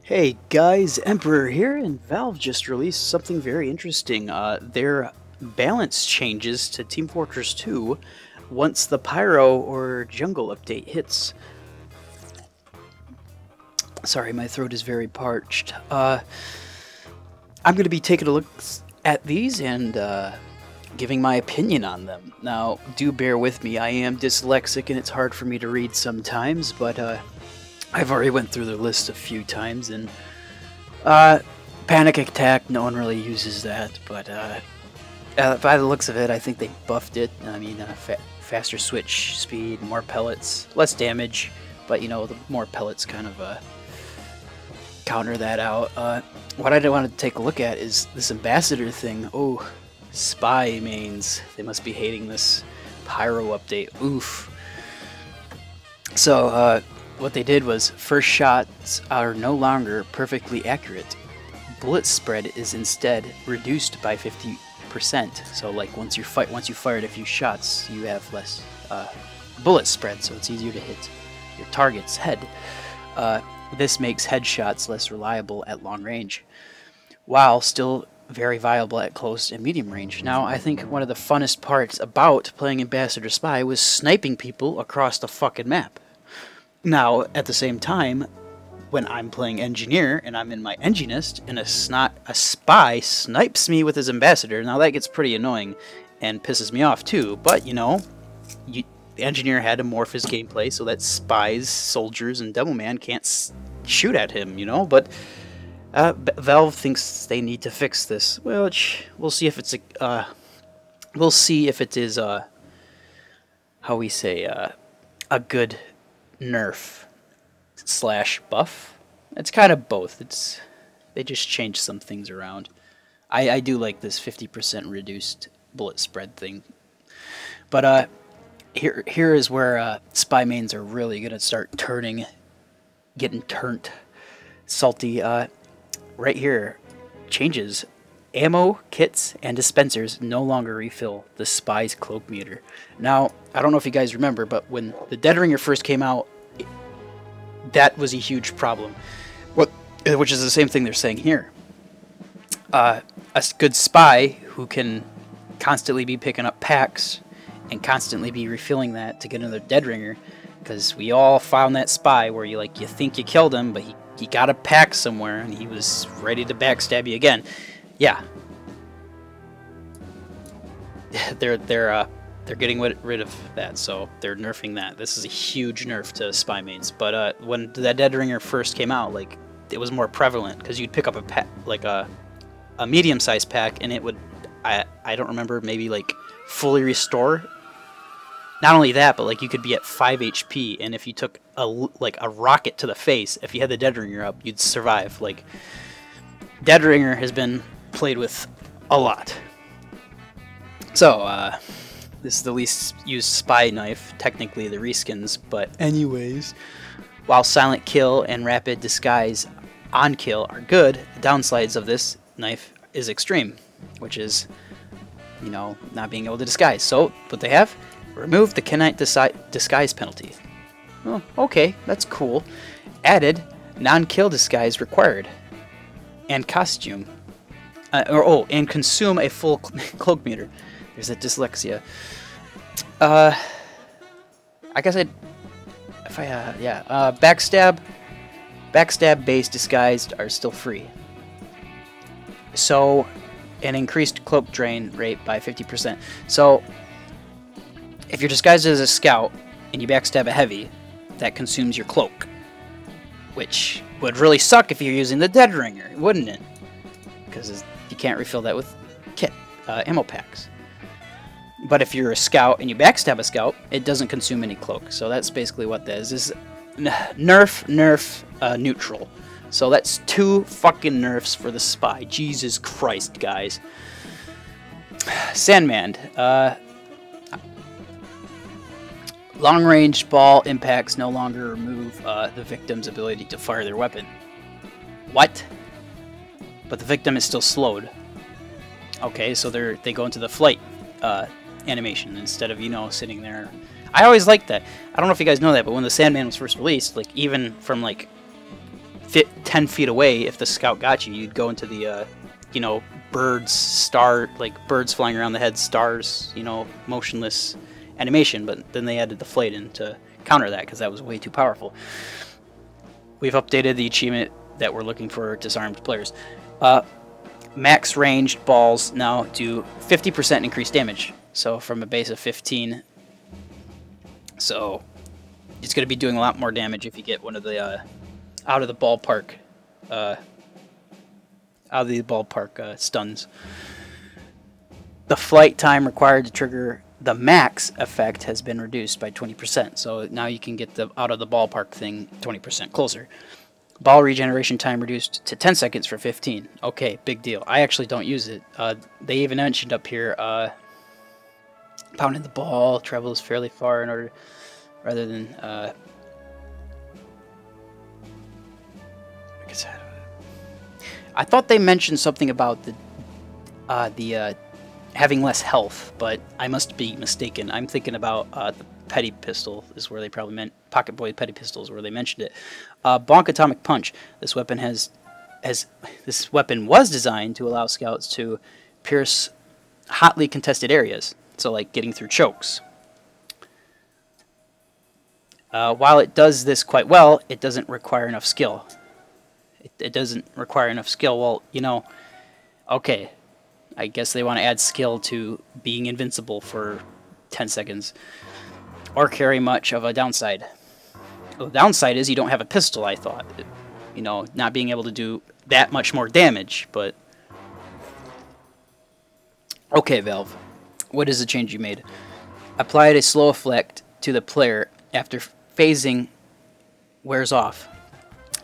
Hey guys, Emperor here, and Valve just released something very interesting. Their balance changes to Team Fortress 2 once the Pyro or Jungle update hits. Sorry, my throat is very parched. I'm going to be taking a look at these and giving my opinion on them. Now, do bear with me, I am dyslexic and it's hard for me to read sometimes, but I've already went through the list a few times, and Panic Attack, no one really uses that, but by the looks of it, I think they buffed it. I mean, faster switch speed, more pellets, less damage, but you know, the more pellets kind of counter that out. What I want to take a look at is this ambassador thing. Oh, spy mains. They must be hating this Pyro update. Oof. So, what they did was, first shots are no longer perfectly accurate. Bullet spread is instead reduced by 50%. So, like once you fired a few shots, you have less bullet spread, so it's easier to hit your target's head. This makes headshots less reliable at long range, while still very viable at close and medium range. Now, I think one of the funnest parts about playing Ambassador Spy was sniping people across the fucking map. Now, at the same time, when I'm playing Engineer and I'm in my Enginist and a spy snipes me with his Ambassador, now that gets pretty annoying and pisses me off too, but you know, the Engineer had to morph his gameplay so that spies, soldiers, and Devilman can't shoot at him, you know, but Valve thinks they need to fix this, which we'll see if it's we'll see if it is how we say a good nerf slash buff. It's kind of both. They just changed some things around. I do like this 50% reduced bullet spread thing, but here is where spy mains are really gonna start getting turned salty. Right here, changes. Ammo, kits, and dispensers no longer refill the spy's cloak meter. Now, I don't know if you guys remember, but when the Dead Ringer first came out, that was a huge problem. Which is the same thing they're saying here. A good spy who can constantly be picking up packs and constantly be refilling that to get another Dead Ringer, because we all found that spy where you think you killed him, but he got a pack somewhere and he was ready to backstab you again. Yeah, they're getting rid of that, so they're nerfing that. This is a huge nerf to spy mains. But when that Dead Ringer first came out, like, it was more prevalent because you'd pick up a pack, like a medium-sized pack, and it would, I don't remember, maybe like fully restore. Not only that, but like you could be at 5 HP, and if you took a rocket to the face, if you had the Dead Ringer up, you'd survive. Like, Dead Ringer has been played with a lot. So, this is the least used spy knife, technically the reskins, but anyways. While Silent Kill and Rapid Disguise on kill are good, the downsides of this knife is extreme, which is, you know, not being able to disguise. So, what they have? Remove the cannot disguise penalty. Oh, okay, that's cool. Added non-kill disguise required. And costume. And consume a full cloak meter. There's a dyslexia. I guess backstab based disguised are still free. So, an increased cloak drain rate by 50%. So, if you're disguised as a scout and you backstab a heavy, that consumes your cloak, which would really suck if you're using the Dead Ringer, wouldn't it? Because you can't refill that with ammo packs. But if you're a scout and you backstab a scout, it doesn't consume any cloak. So that's basically what that is. This is nerf, neutral. So that's 2 fucking nerfs for the spy. Jesus Christ, guys. Sandman. Long-range ball impacts no longer remove the victim's ability to fire their weapon. What? But the victim is still slowed. Okay, so they go into the flight animation instead of, you know, sitting there. I always liked that. I don't know if you guys know that, but when the Sandman was first released, like, even from like 10 feet away, if the scout got you, you'd go into the, you know, birds flying around the head, stars, you know, motionless animation. But then they added the deflate in to counter that because that was way too powerful. We've updated the achievement that we're looking for disarmed players. Max ranged balls now do 50% increased damage. So from a base of 15. So it's going to be doing a lot more damage if you get one of the out of the ballpark stuns. The flight time required to trigger the max effect has been reduced by 20%. So now you can get the out of the ballpark thing 20% closer. Ball regeneration time reduced to 10 seconds for 15. Okay, big deal. I actually don't use it. They even mentioned up here, pounding the ball travels fairly far in order, rather than, like I said, I thought they mentioned something about the having less health, but I must be mistaken. I'm thinking about the petty pistol is where they probably meant Pocket Boy petty pistols where they mentioned it. Bonk Atomic Punch. This weapon was designed to allow scouts to pierce hotly contested areas, so like getting through chokes. While it does this quite well, it doesn't require enough skill. It doesn't require enough skill. Well, you know, okay, I guess they want to add skill to being invincible for 10 seconds. Or carry much of a downside. The downside is you don't have a pistol, I thought. You know, not being able to do that much more damage, but... Okay, Valve. What is the change you made? Applied a slow effect to the player after phasing wears off,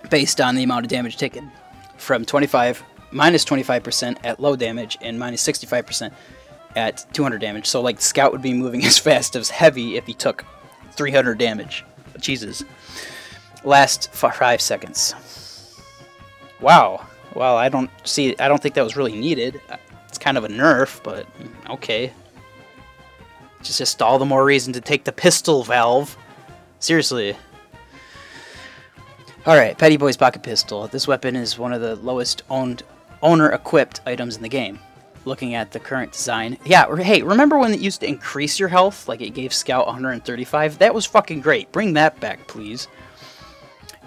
based on the amount of damage taken. From minus 25% at low damage, and minus 65% at 200 damage. So like Scout would be moving as fast as Heavy if he took 300 damage. Jesus. Last 5 seconds. Wow. Well, I don't think that was really needed. It's kind of a nerf, but okay. It's just all the more reason to take the pistol, Valve. Seriously. Alright, Petty Boy's Pocket Pistol. This weapon is one of the lowest owner-equipped items in the game. Looking at the current design. Yeah, hey, remember when it used to increase your health? Like it gave Scout 135? That was fucking great. Bring that back, please.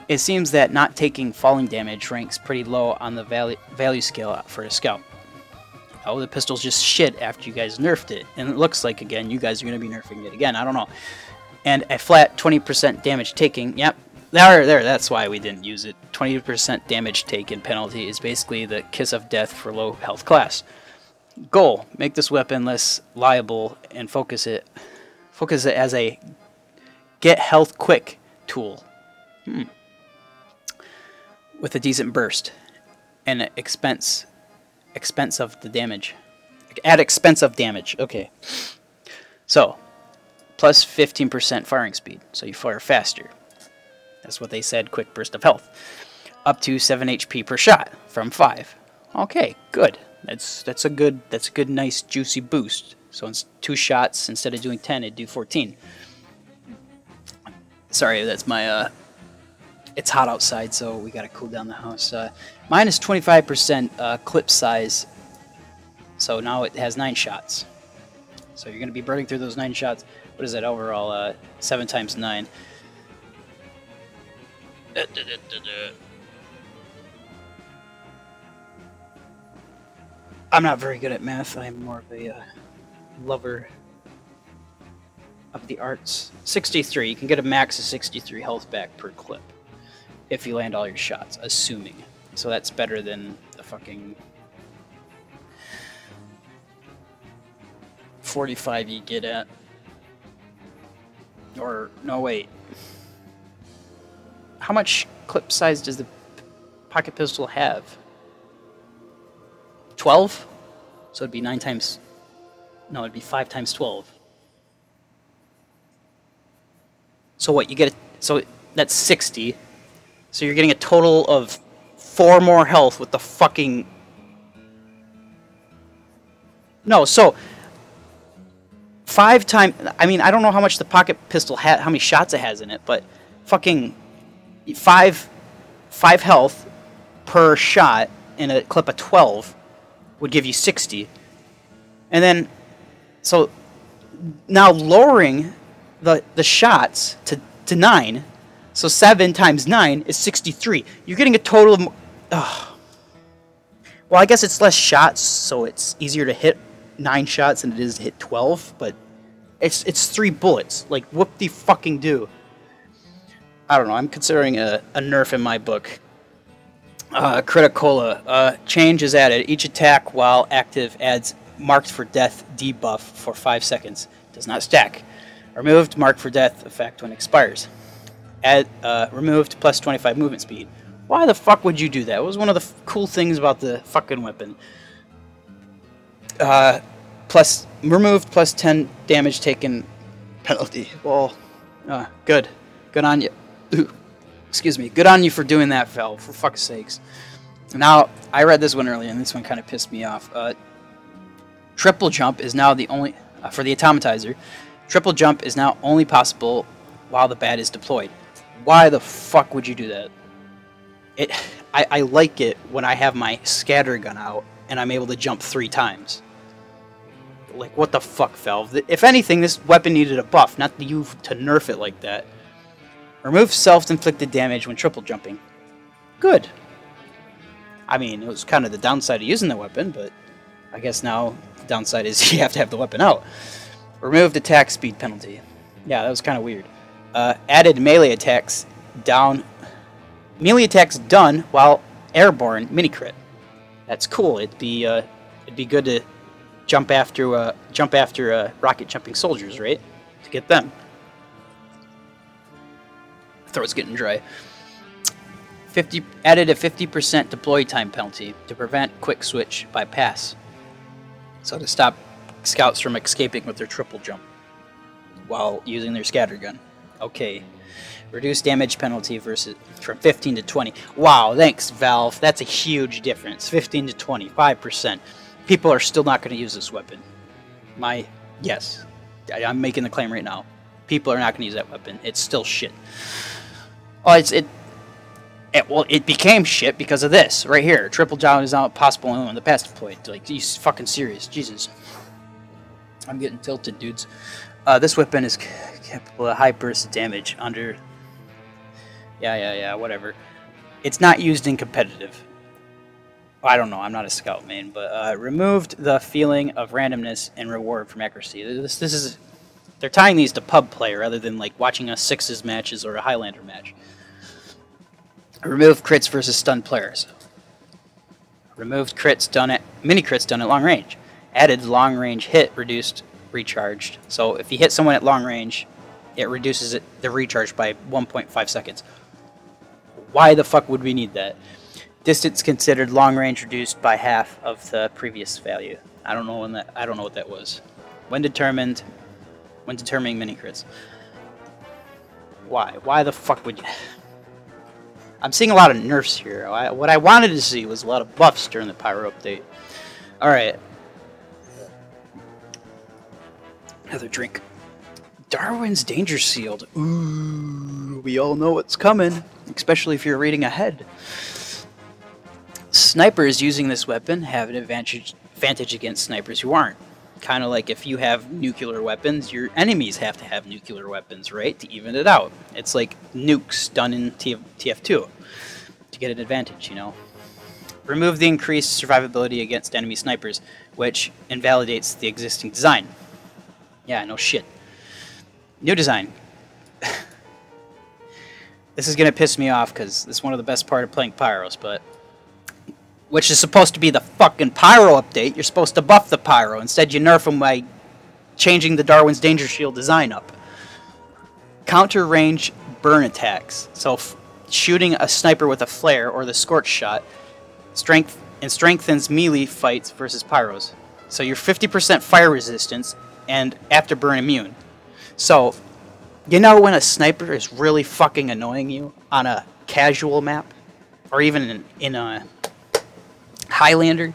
It seems that not taking falling damage ranks pretty low on the value scale for a Scout. Oh, the pistol's just shit after you guys nerfed it. And it looks like, again, you guys are going to be nerfing it again. I don't know. And a flat 20% damage taking. Yep. There, that's why we didn't use it. 20% damage taken penalty is basically the kiss of death for low health class. Goal: make this weapon less liable and focus it as a get health quick tool. With a decent burst and expense of the damage. At expense of damage. Okay. So, plus 15% firing speed, so you fire faster. That's what they said. Quick burst of health. Up to 7 HP per shot from 5. Okay, good. That's a good nice juicy boost. So it's 2 shots instead of doing 10, it'd do 14. Sorry, that's my it's hot outside, so we gotta cool down the house. Minus 25% clip size. So now it has 9 shots. So you're gonna be burning through those 9 shots. What is that overall? 7 times 9. I'm not very good at math. I'm more of a lover of the arts. 63. You can get a max of 63 health back per clip if you land all your shots, assuming. So that's better than the fucking 45 you get at. Or, no, wait. How much clip size does the pocket pistol have? 12? So it'd be 9 times... No, it'd be 5 times 12. So what, you get... So that's 60. So you're getting a total of 4 more health with the fucking... No, so... 5 times... I mean, I don't know how much the pocket pistol has... How many shots it has in it, but... Fucking... 5 5 health per shot in a clip of 12 would give you 60. And then, so now lowering the shots to 9, so 7 times 9 is 63. You're getting a total of... Well, I guess it's less shots, so it's easier to hit 9 shots than it is to hit 12, but it's 3 bullets. Like, whoop-de-fucking-do. I don't know, I'm considering a nerf in my book. Criticola. Change is added. Each attack while active adds marked for death debuff for 5 seconds. Does not stack. Removed marked for death effect when expires. Add removed plus 25 movement speed. Why the fuck would you do that? It was one of the cool things about the fucking weapon. Plus removed plus 10 damage taken penalty. Well, good. Good on you. Excuse me. Good on you for doing that, Valve. For fuck's sakes. Now, I read this one earlier, and this one kind of pissed me off. Triple jump is now the only... for the automatizer, triple jump is now only possible while the bat is deployed. Why the fuck would you do that? I like it when I have my scatter gun out and I'm able to jump 3 times. Like, what the fuck, Valve? If anything, this weapon needed a buff, not you to nerf it like that. Remove self-inflicted damage when triple jumping. Good. I mean, it was kind of the downside of using the weapon, but I guess now the downside is you have to have the weapon out. Removed attack speed penalty. Yeah, that was kind of weird. Added melee attacks down... Melee attacks done while airborne mini crit. That's cool. It'd be good to jump after rocket jumping soldiers, right? To get them. Throat's getting dry. Added a 50% deploy time penalty to prevent quick switch by pass. So to stop scouts from escaping with their triple jump while using their scatter gun. Okay. Reduce damage penalty from 15 to 20. Wow, thanks, Valve. That's a huge difference. 15 to 20, 5%. People are still not going to use this weapon. Yes. I'm making the claim right now. People are not going to use that weapon. It's still shit. Oh, well, it became shit because of this right here. Triple jump is not possible only when the pass deployed. Like, you fucking serious? Jesus. I'm getting tilted, dudes. This weapon is capable of high burst damage under... Yeah, whatever. It's not used in competitive. I don't know, I'm not a scout main, but removed the feeling of randomness and reward from accuracy. This is... They're tying these to pub play rather than like watching a Sixes matches or a Highlander match. Removed crits versus stunned players. Removed crits done at... Mini crits done at long range. Added long range hit reduced recharged. So if you hit someone at long range, it reduces the recharge by 1.5 seconds. Why the fuck would we need that? Distance considered long range reduced by half of the previous value. I don't know what that was. When determining mini crits. Why? Why the fuck would you? I'm seeing a lot of nerfs here. What I wanted to see was a lot of buffs during the Pyro update. All right. Another drink. Darwin's Danger Sealed. Ooh, we all know what's coming, especially if you're reading ahead. Snipers using this weapon have an advantage against snipers who aren't. Kind of like if you have nuclear weapons, your enemies have to have nuclear weapons, right? To even it out. It's like nukes done in TF2 to get an advantage, you know. Remove the increased survivability against enemy snipers, which invalidates the existing design. Yeah, no shit. New design. This is gonna piss me off because this is one of the best part of playing Pyros, but which is supposed to be the fucking Pyro update. You're supposed to buff the Pyro. Instead, you nerf them by changing the Darwin's Danger Shield design up. Counter range burn attacks. So shooting a sniper with a flare or the scorch shot strengthens melee fights versus Pyros. So you're 50% fire resistance and afterburn immune. So, you know when a sniper is really fucking annoying you on a casual map? Or even in a Highlander,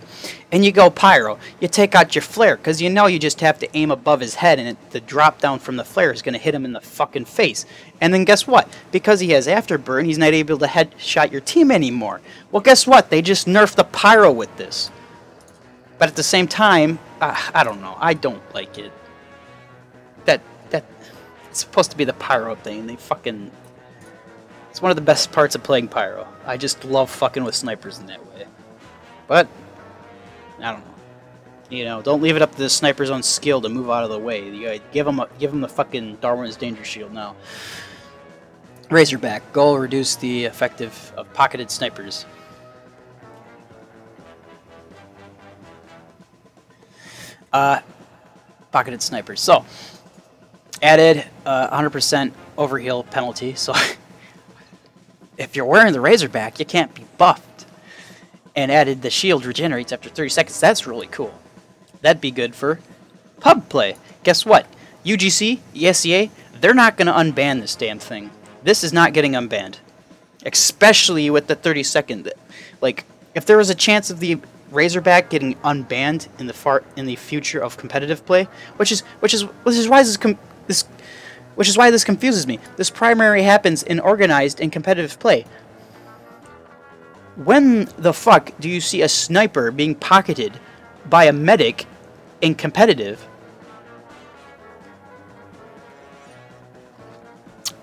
and you go Pyro. You take out your flare, because you know you just have to aim above his head, and the drop down from the flare is going to hit him in the fucking face. And then guess what? Because he has afterburn, he's not able to headshot your team anymore. Well, guess what? They just nerfed the Pyro with this. But at the same time, I don't know. I don't like it. That it's supposed to be the Pyro thing. They fucking... It's one of the best parts of playing Pyro. I just love fucking with snipers in that way. But, I don't know. You know, don't leave it up to the sniper's own skill to move out of the way. You gotta give him the fucking Darwin's Danger Shield now. Razorback. Goal, reduce the effective of pocketed snipers. Pocketed snipers. So, added 100% overheal penalty. So, if you're wearing the Razorback, you can't be buffed. And added the shield regenerates after 30 seconds. That's really cool. That'd be good for pub play. Guess what? UGC, ESEA, they're not going to unban this damn thing. This is not getting unbanned. Especially with the 30-second. Like, if there was a chance of the Razorback getting unbanned in the future of competitive play, which is why this confuses me. This primary happens in organized and competitive play. When the fuck do you see a sniper being pocketed by a medic in competitive?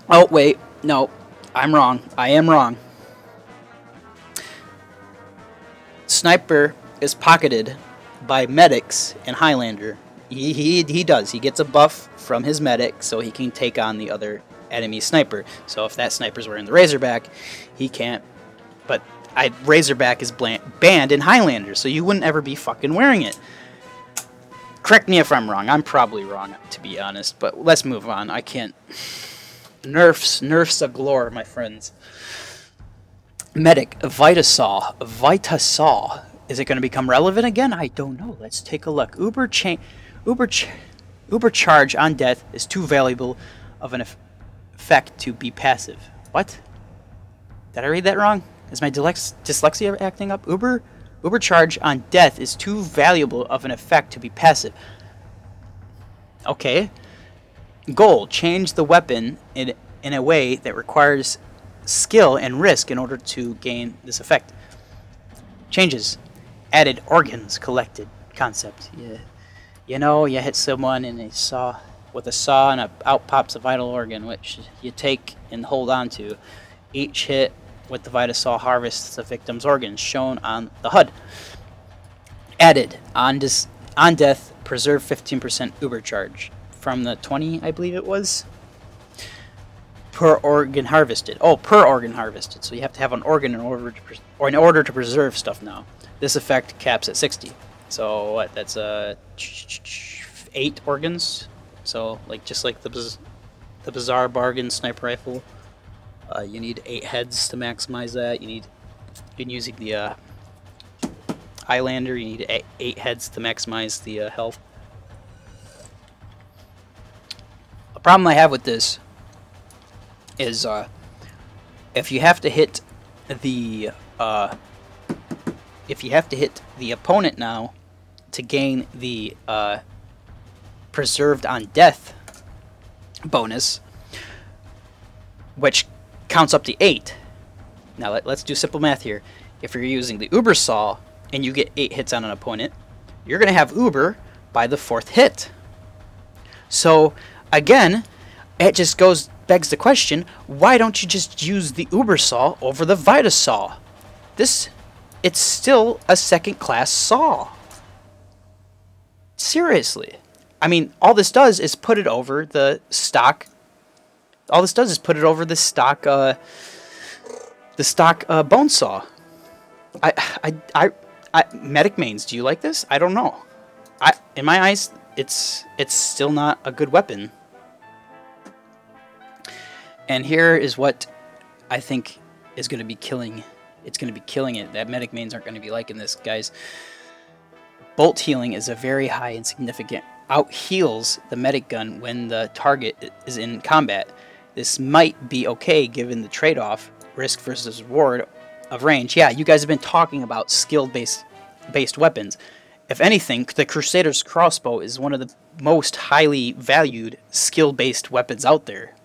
Oh wait, no, I'm wrong. I am wrong. Sniper is pocketed by medics in Highlander. He does. He gets a buff from his medic so he can take on the other enemy sniper. So if that sniper's wearing the Razorback, he can't. But Razorback is banned in Highlander, so you wouldn't ever be fucking wearing it. Correct me if I'm wrong. I'm probably wrong, to be honest. But let's move on. I can't. Nerfs galore, my friends. Medic, Vitasol. Is it going to become relevant again? I don't know. Let's take a look. Uber charge on death is too valuable of an effect to be passive. What? Did I read that wrong? Is my dyslexia acting up? Uber charge on death is too valuable of an effect to be passive. Okay. Goal, change the weapon in a way that requires skill and risk in order to gain this effect. Changes. Added organs collected concept. Yeah. You know, you hit someone and with a saw and out pops a vital organ, which you take and hold on to. Each hit with the Vitasol harvests the victim's organs shown on the HUD. Added on death, preserve 15% Uber charge from the 20, I believe it was, per organ harvested. Oh, per organ harvested. So you have to have an organ in order to preserve stuff now. This effect caps at 60. So what? That's 8 organs. So just like the Bizarre Bargain sniper rifle. You need 8 heads to maximize that. In using the Highlander, you need 8 heads to maximize the health. The problem I have with this is if you have to hit the opponent now to gain the preserved on death bonus, which counts up to 8. Now let's do simple math here. If you're using the Uber Saw and you get 8 hits on an opponent, you're going to have Uber by the 4th hit. So again, it just begs the question, why don't you just use the Uber Saw over the Vitasol? It's still a second-class saw. Seriously. I mean, all this does is put it over the stock. All this does is put it over the stock bone saw. Medic mains, do you like this? I don't know. In my eyes, it's still not a good weapon. And here is what I think is going to be killing. It's going to be killing it. That medic mains aren't going to be liking this, guys. Bolt healing is a very high and significant out heals the medic gun when the target is in combat. This might be okay given the trade-off risk versus reward of range. Yeah, you guys have been talking about skill-based based weapons. If anything, the Crusader's crossbow is one of the most highly valued skill-based weapons out there.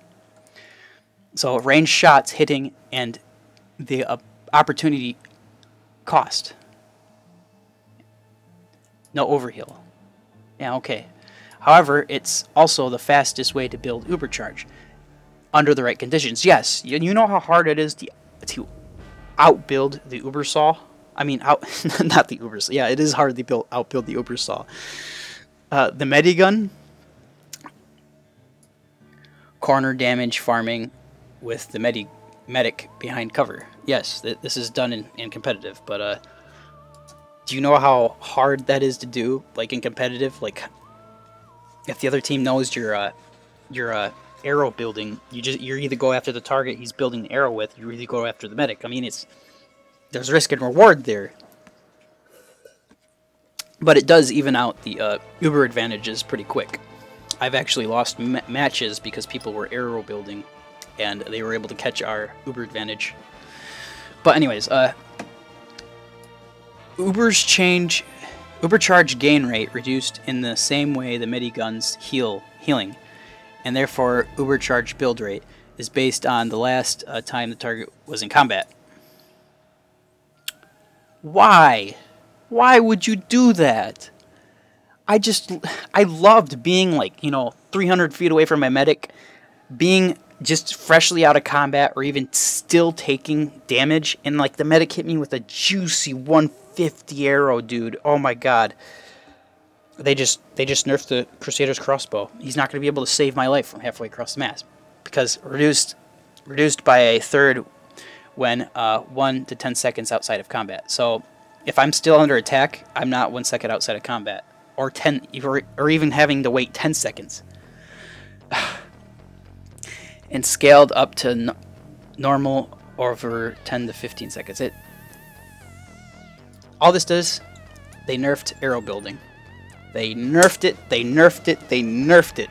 So range shots, hitting, and the opportunity cost. No overheal. Yeah, okay. However, it's also the fastest way to build Ubercharge under the right conditions. Yes, you know how hard it is to outbuild the Ubersaw? I mean, not the Ubersaw. Yeah, it is hard to outbuild the Ubersaw. The Medigun, corner damage farming with the medic behind cover. Yes, this is done in competitive, but do you know how hard that is to do? Like in competitive, like if the other team knows your arrow building, you either go after the target he's building the arrow with, you either go after the medic. I mean, there's risk and reward there, but it does even out the Uber advantages pretty quick. I've actually lost matches because people were arrow building, and they were able to catch our Uber advantage. But anyways, Ubercharge gain rate reduced in the same way the Medigun's healing, and therefore Ubercharge build rate is based on the last time the target was in combat. Why? Why would you do that? I loved being like, 300 feet away from my medic, being just freshly out of combat or even still taking damage, and like the medic hit me with a juicy 150 arrow, dude. Oh my god. They just nerfed the Crusader's crossbow. He's not going to be able to save my life from halfway across the map because reduced by a third when 1 to 10 seconds outside of combat. So if I'm still under attack, I'm not 1 second outside of combat, or even having to wait 10 seconds. And scaled up to normal over 10 to 15 seconds. All this does, they nerfed arrow building. They nerfed it, they nerfed it, they nerfed it.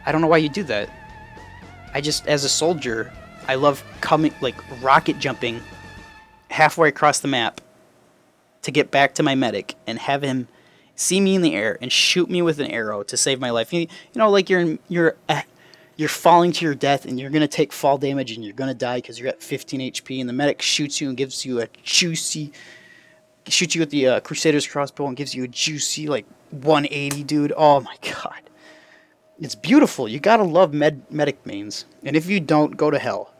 I don't know why you do that. As a soldier, I love rocket jumping halfway across the map to get back to my medic and have him see me in the air and shoot me with an arrow to save my life. Like you're falling to your death and you're gonna take fall damage and you're gonna die because you're at 15 HP, and the medic shoots you and gives you a juicy, shoots you with the Crusader's crossbow and gives you a juicy 180, dude. Oh my god, it's beautiful. You gotta love medic mains, and if you don't, go to hell.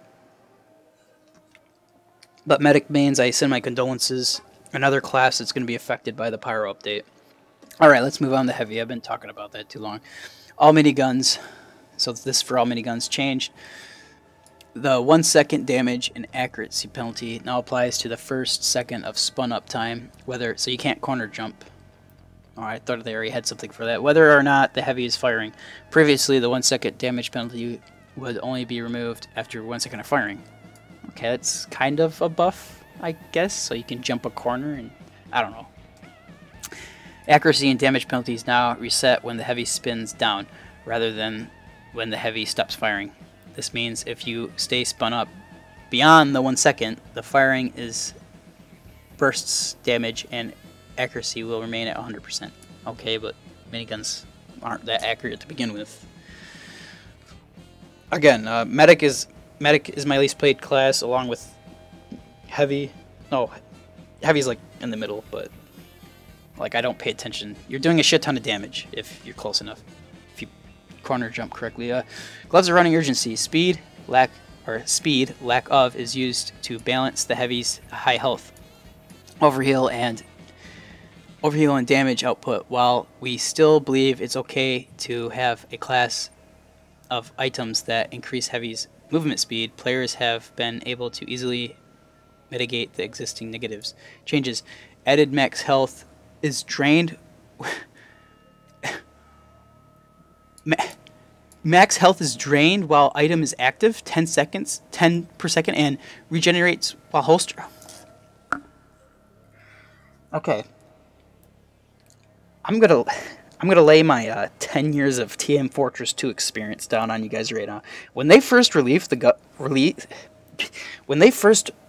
But medic mains, I send my condolences. Another class that's going to be affected by the Pyro update. Alright, let's move on to heavy. I've been talking about that too long. All miniguns. So this for all miniguns changed. The 1 second damage and accuracy penalty now applies to the first second of spun up time. So you can't corner jump. I thought they already had something for that. Whether or not the heavy is firing. Previously, the 1 second damage penalty would only be removed after 1 second of firing. Okay, that's kind of a buff, I guess. So you can jump a corner and I don't know. Accuracy and damage penalties now reset when the heavy spins down, rather than when the heavy stops firing. This means if you stay spun up beyond the 1 second, the firing is bursts damage and accuracy will remain at 100%. Okay, but miniguns aren't that accurate to begin with. Again, medic is my least played class, along with heavy. No, heavy's in the middle, but I don't pay attention. You're doing a shit ton of damage if you're close enough. If you corner jump correctly. Gloves of running urgency. Speed lack of is used to balance the heavy's high health, overheal and damage output. While we still believe it's okay to have a class of items that increase heavy's movement speed, players have been able to easily mitigate the existing negatives. Changes. Added max health is drained. Max health is drained while item is active, 10 per second, and regenerates while holster. Okay. I'm gonna lay my 10 years of TM Fortress 2 experience down on you guys right now. When they first released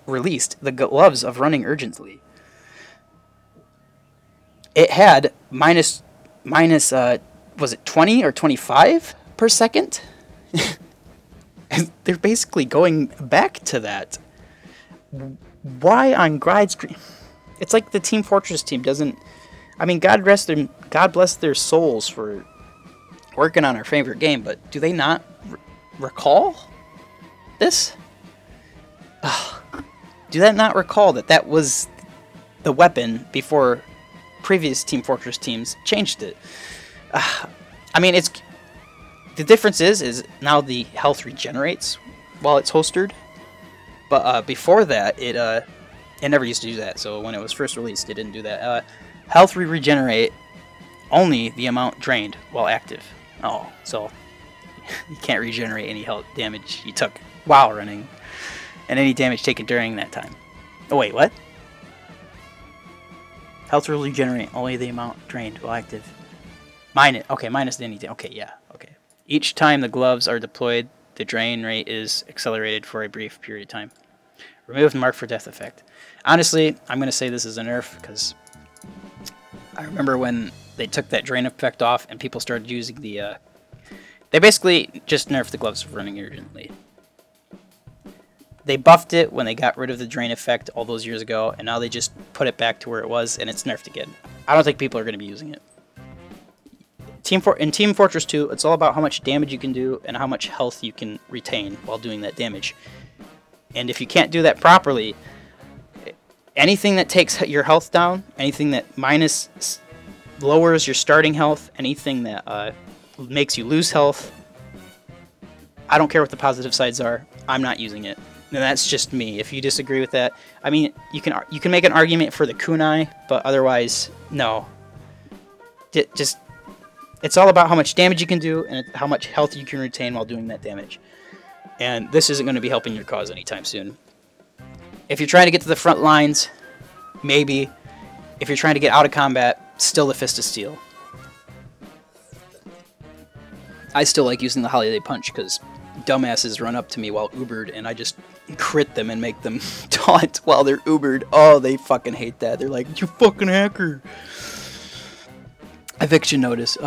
released the gloves of running urgently, it had minus was it 20 or 25 per second? And they're basically going back to that. Why on gride screen? It's like the Team Fortress team doesn't. I mean, God bless their souls for working on our favorite game, but do they not recall this? Do they not recall that was the weapon before previous Team Fortress teams changed it? I mean, the difference is now the health regenerates while it's holstered, but before that it never used to do that. So when it was first released, it didn't do that. Health regenerate only the amount drained while active. Oh, so you can't regenerate any health damage you took while running, and any damage taken during that time. Oh wait, what? Health will regenerate only the amount drained while active. Minus any damage. Okay, yeah, okay. Each time the gloves are deployed, the drain rate is accelerated for a brief period of time. Remove the mark for death effect. Honestly, I'm going to say this is a nerf because I remember when they took that drain effect off and people started using the... they basically just nerfed the gloves for running urgently. They buffed it when they got rid of the drain effect all those years ago, and now they just put it back to where it was, and it's nerfed again. I don't think people are going to be using it. In Team Fortress 2, it's all about how much damage you can do and how much health you can retain while doing that damage. And if you can't do that properly, anything that takes your health down, anything that lowers your starting health, anything that makes you lose health, I don't care what the positive sides are, I'm not using it. And that's just me. If you disagree with that, I mean, you can make an argument for the kunai, but otherwise, no. It's all about how much damage you can do and how much health you can retain while doing that damage. And this isn't going to be helping your cause anytime soon. If you're trying to get to the front lines, maybe. If you're trying to get out of combat, still the Fist of Steel. I still like using the Holiday Punch because dumbasses run up to me while Ubered and I just crit them and make them taunt while they're Ubered. Oh, they fucking hate that. They're like, you fucking hacker. Eviction notice.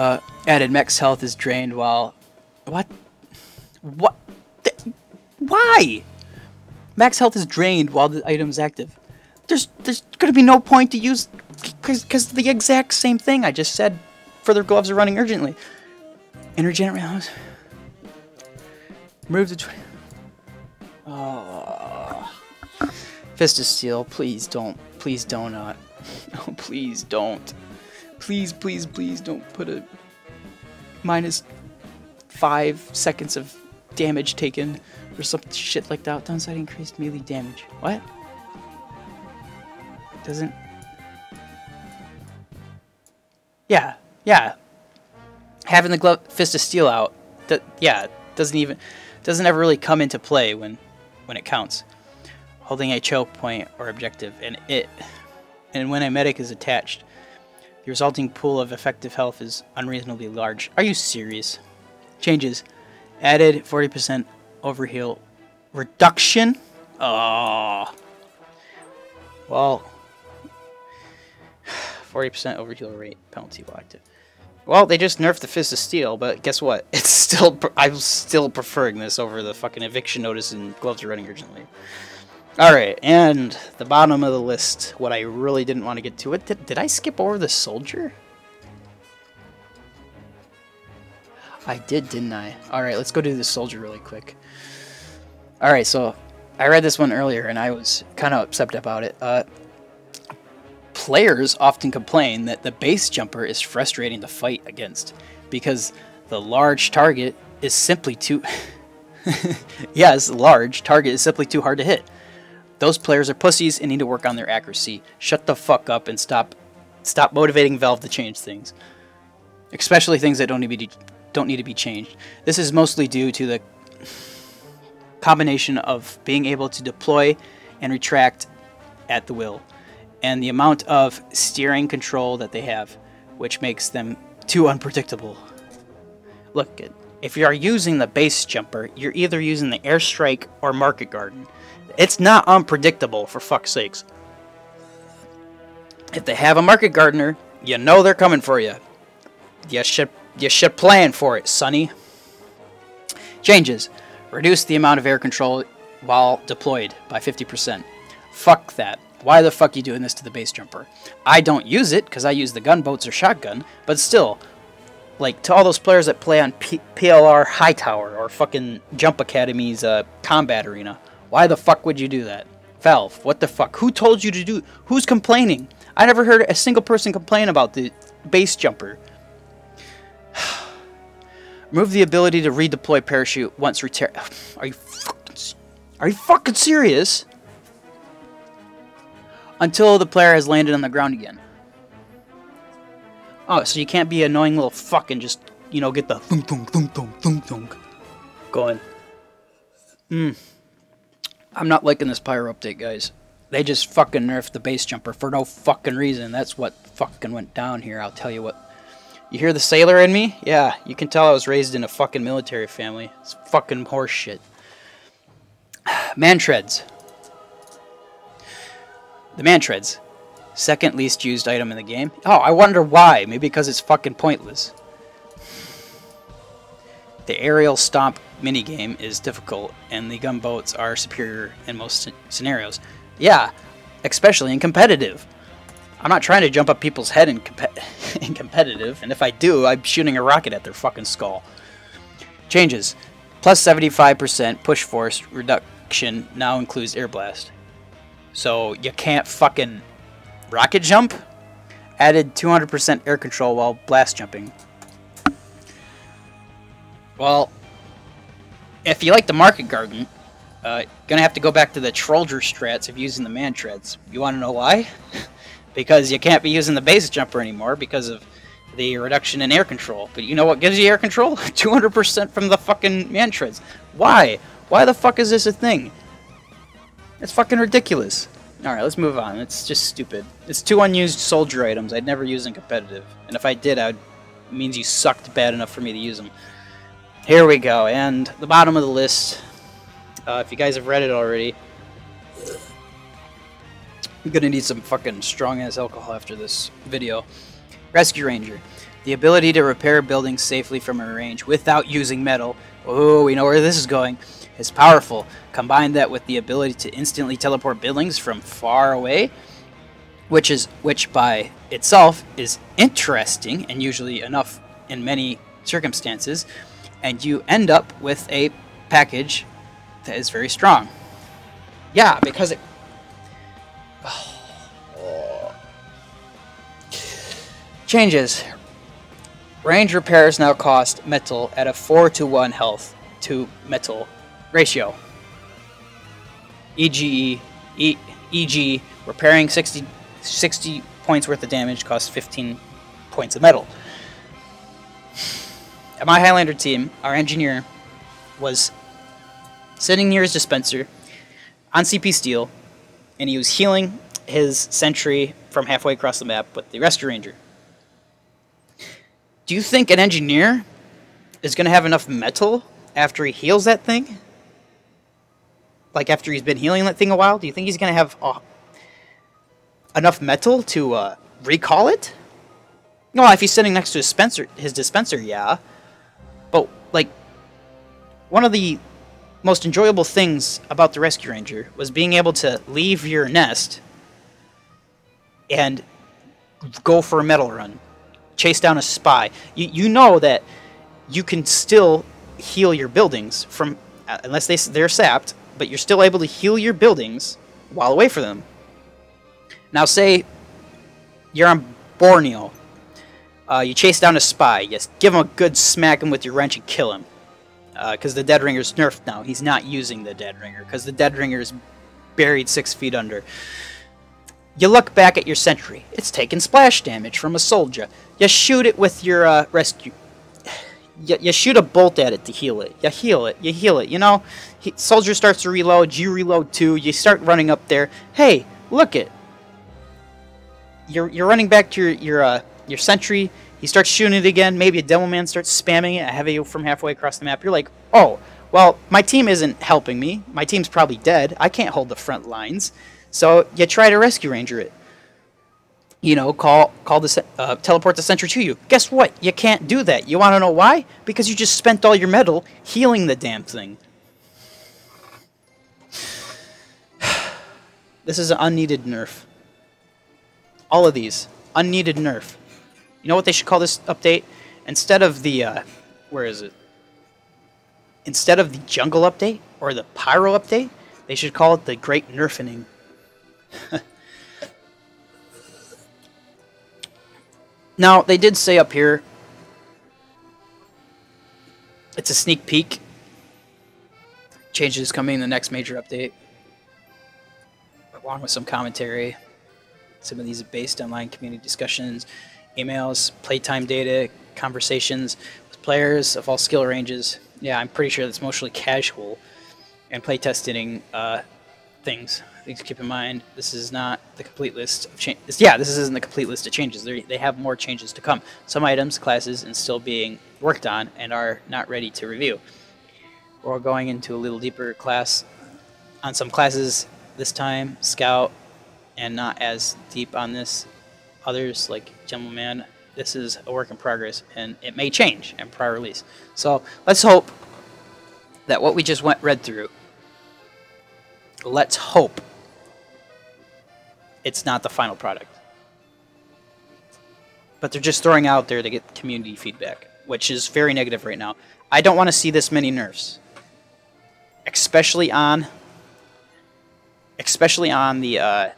Added max health is drained while... What? What? Why? Max health is drained while the item is active. There's gonna be no point to use... Because the exact same thing I just said for their gloves are running urgently. And regenerate health. Remove the... Oh. Fist of Steel, please don't. Please don't. Oh, please don't. Please, please, please don't put a minus 5 seconds of damage taken or some shit like that. Downside increased melee damage. What? Doesn't... Yeah, yeah. Having the Fist of Steel out, doesn't ever really come into play when it counts. Holding a choke point or objective, and when a medic is attached, the resulting pool of effective health is unreasonably large. Are you serious? Changes. Added 40% overheal reduction? Oh. Well, 40% overheal rate penalty while active. Well, they just nerfed the Fist of Steel, but guess what? It's still... I'm still preferring this over the fucking eviction notice and gloves are running urgently. Alright, and the bottom of the list, what I really didn't want to get to it. Did I skip over the soldier? I did, didn't I? Alright, let's go do the soldier really quick. Alright, so I read this one earlier and I was kind of upset about it. Players often complain that the base jumper is frustrating to fight against because the large target is simply too... Yes, large target is simply too hard to hit. Those players are pussies and need to work on their accuracy. Shut the fuck up and stop motivating Valve to change things. Especially things that don't need to be changed. This is mostly due to the combination of being able to deploy and retract at the will, and the amount of steering control that they have, which makes them too unpredictable. Look, if you are using the base jumper, you're either using the airstrike or market garden. It's not unpredictable, for fuck's sakes. If they have a market gardener, you know they're coming for you. You should plan for it, sonny. Changes. Reduce the amount of air control while deployed by 50%. Fuck that. Why the fuck are you doing this to the base jumper? I don't use it because I use the gunboats or shotgun, but still, like, to all those players that play on PLR Hightower or fucking Jump Academy's combat arena, why the fuck would you do that? Valve, what the fuck? Who told you to do? Who's complaining? I never heard a single person complain about the base jumper. Remove the ability to redeploy parachute once retired. Are you fucking serious? Until the player has landed on the ground again. Oh, so you can't be an annoying little fuck and just, you know, get the thunk thunk thunk thunk thunk thunk going. I'm not liking this Pyro update, guys. They just fucking nerfed the base jumper for no fucking reason. That's what fucking went down here, I'll tell you what. You hear the sailor in me? Yeah, you can tell I was raised in a fucking military family. It's fucking horse shit. Man treads. The man treads. Second least used item in the game. Oh, I wonder why. Maybe because it's fucking pointless. The aerial stomp minigame is difficult, and the gunboats are superior in most scenarios. Yeah, especially in competitive. I'm not trying to jump up people's head in competitive, and if I do, I'm shooting a rocket at their fucking skull. Changes. Plus 75% push force reduction now includes air blast. So you can't fucking rocket jump? Added 200% air control while blast jumping. Well, if you like the market garden, gonna have to go back to the Trollger strats of using the man treads. You wanna know why? Because you can't be using the base jumper anymore because of the reduction in air control. But you know what gives you air control? 200% from the fucking man treads. Why? Why the fuck is this a thing? It's fucking ridiculous. Alright, let's move on. It's just stupid. It's 2 unused soldier items I'd never use in competitive. And if I did, it means you sucked bad enough for me to use them. Here we go, and the bottom of the list, if you guys have read it already, I'm gonna need some fucking strong-ass alcohol after this video. Rescue Ranger. The ability to repair buildings safely from a range without using metal. Oh, we know where this is going. Is powerful. Combine that with the ability to instantly teleport buildings from far away, which by itself is interesting and usually enough in many circumstances, and you end up with a package that is very strong. Yeah, because it... Changes. Range repairs now cost metal at a 4-to-1 health to metal ratio. E.g., repairing 60 points worth of damage costs 15 points of metal. At my Highlander team, our engineer was sitting near his dispenser on CP Steel, and he was healing his sentry from halfway across the map with the Rescue Ranger. Do you think an engineer is going to have enough metal after he heals that thing? Like, after he's been healing that thing a while? Do you think he's going to have enough metal to recall it? No, if he's sitting next to his dispenser, yeah. But, like, one of the most enjoyable things about the Rescue Ranger was being able to leave your nest and go for a metal run. Chase down a spy. You know that you can still heal your buildings from, unless they're sapped, but you're still able to heal your buildings while away from them. Now say you're on Borneo. You chase down a spy. You give him a good smack him with your wrench and kill him. Because the Dead Ringer's nerfed now. He's not using the Dead Ringer because the Dead Ringer is buried 6 feet under. You look back at your sentry. It's taking splash damage from a soldier. You shoot it with your rescue. You shoot a bolt at it to heal it. You heal it. You heal it. You know, soldier starts to reload. You reload too. You start running up there. Hey, look it. You're running back to your sentry. He starts shooting it again. Maybe a demo man starts spamming it, heavy from halfway across the map. You're like, oh, well, my team isn't helping me. My team's probably dead. I can't hold the front lines. So you try to rescue ranger it. You know, teleport the sentry to you. Guess what? You can't do that. You want to know why? Because you just spent all your metal healing the damn thing. This is an unneeded nerf. All of these. Unneeded nerf. You know what they should call this update? Instead of the, where is it? Instead of the jungle update, or the pyro update, they should call it the great nerfening. Now, they did say up here, it's a sneak peek. Changes coming in the next major update, along with some commentary. Some of these are based on online community discussions, emails, playtime data, conversations with players of all skill ranges. Yeah, I'm pretty sure that's mostly casual and playtesting things. Things to keep in mind. This is not the complete list of changes. Yeah, this isn't the complete list of changes. They have more changes to come. Some items, classes, and still being worked on and are not ready to review. We're going into a little deeper class on some classes this time, Scout, and not as deep on this. Others, like Gentleman, this is a work in progress, and it may change in prior release. So let's hope that what we just read through, let's hope it's not the final product. But they're just throwing out there to get community feedback, which is very negative right now. I don't want to see this many nerfs, especially on the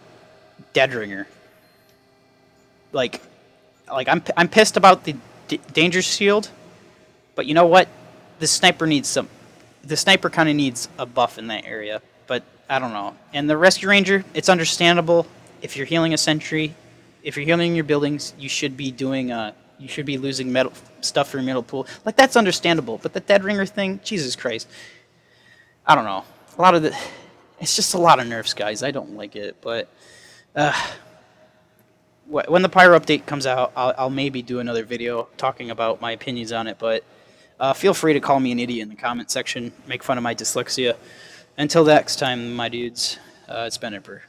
Dead Ringer. Like I'm pissed about the danger shield, but you know what? The sniper kind of needs a buff in that area. But I don't know. And the rescue ranger, it's understandable. If you're healing a sentry, if you're healing your buildings, you should be doing you should be losing metal stuff from your metal pool. Like, that's understandable. But the Dead Ringer thing, Jesus Christ. I don't know. It's just a lot of nerfs, guys. I don't like it. But when the Pyro update comes out, I'll maybe do another video talking about my opinions on it. But feel free to call me an idiot in the comment section. Make fun of my dyslexia. Until next time, my dudes, it's been Emperor.